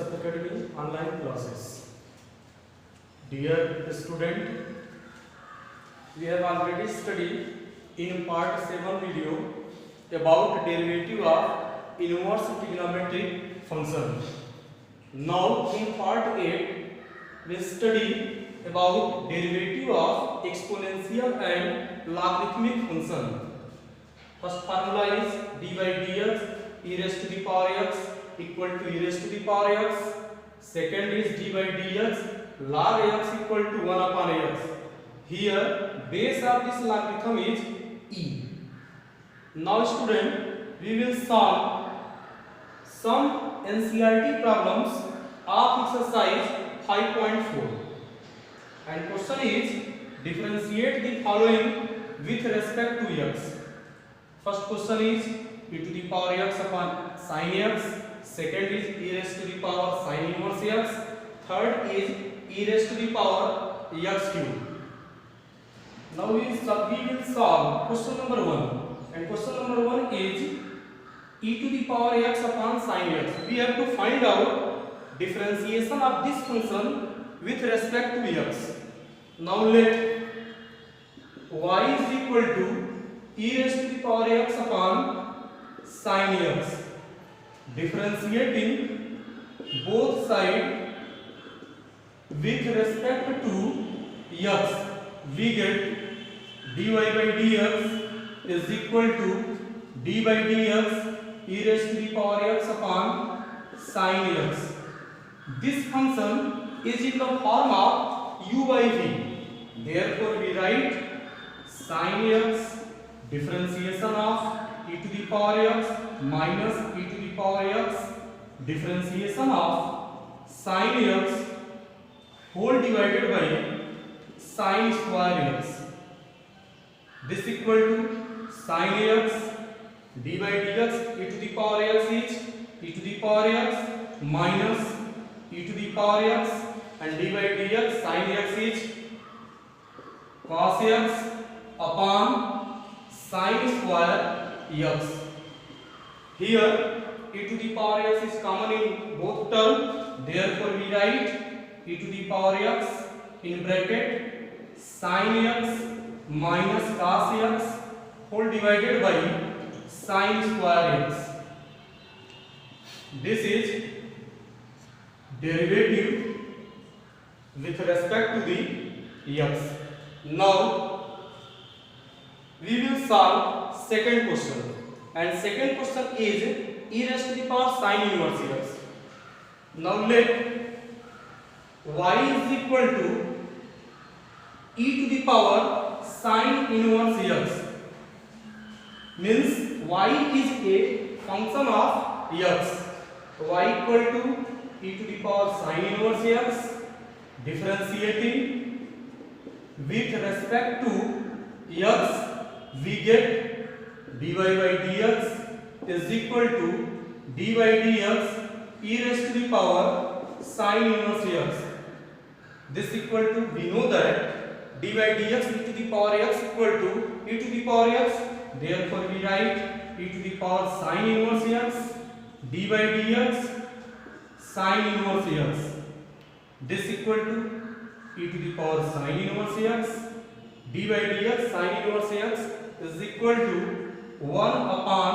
Sat Academy online classes. Dear student, we have already studied in part 7 video about derivative of inverse trigonometric function. Now in part 8 we study about derivative of exponential and logarithmic function. First formula is d by dx e raised to the power x equal to e raised to the power x. Second is d by dx log x equal to 1 upon x. Here base of this logarithm is e. Now student, we will solve some NCERT problems of exercise 5.4. And question is differentiate the following with respect to x. First question is e to the power x upon sin x. Second is e raised to the power sin inverse x. Third is e raised to the power x cube. Now we will solve question number 1. And question number 1 is e to the power x upon sin x. We have to find out differentiation of this function with respect to x. Now let y is equal to e raised to the power x upon sin x. Differentiating both sides with respect to x, we get dy by dx is equal to d by dx e raised to the power x upon sin x. This function is in the form of u by v. Therefore, we write sin x differentiation of e to the power x minus e to the power x differentiation of sin x whole divided by sin square x. This equal to sin x d by dx e to the power x is e to the power x minus e to the power x and d by dx sin x is cos x upon sin square x. Here e to the power x is common in both terms. Therefore, we write e to the power x in bracket sin x minus cos x whole divided by sin square x. This is derivative with respect to the x. Now we will solve second question, and second question is e raised to the power sin inverse x. Now let y is equal to e to the power sin inverse x, means y is a function of x. Y equal to e to the power sin inverse x, differentiating with respect to x, we get dy by dx is equal to d by dx e raised to the power sin inverse x. This equal to, we know that d by dx e to the power x equal to e to the power x. Therefore, we write e to the power sin inverse x d by dx sin inverse x. This equal to e to the power sin inverse x d by dx sin inverse x is equal to 1 upon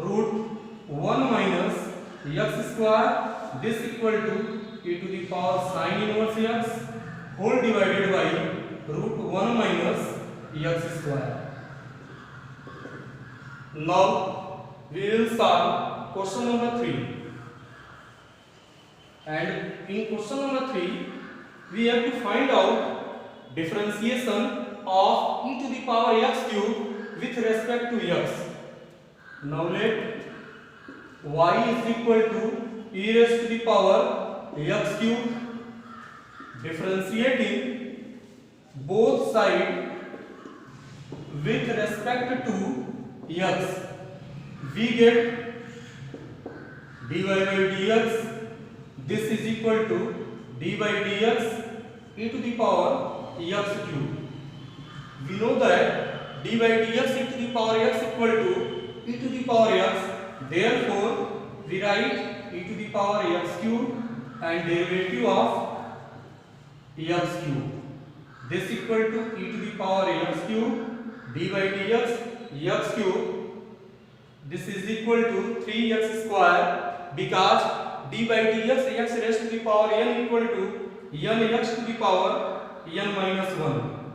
root 1 minus x square. This equal to e to the power sin inverse x whole divided by root 1 minus x square. Now we will solve question number 3. And in question number 3, we have to find out differentiation of e to the power x cube with respect to x. Now let y is equal to e raised to the power x cube, differentiating both sides with respect to x, we get dy by dx. This is equal to d by dx e to the power x cube. We know that d by dx e to the power x equal to e to the power x. Therefore, we write e to the power x cube and derivative of x cube. This equal to e to the power x cube d by dx x cube. This is equal to 3x square because d by dx x raised to the power n equal to n x to the power n minus 1.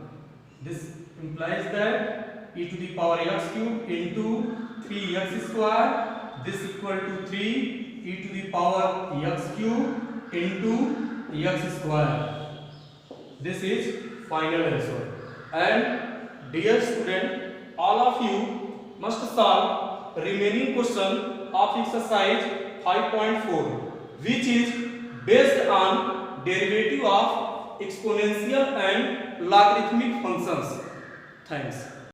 This implies that e to the power x cube into 3x square. This equal to 3 e to the power x cube into x square. This is final answer. And dear student, all of you must solve remaining question of exercise 5.4, which is based on derivative of exponential and logarithmic functions. Thanks.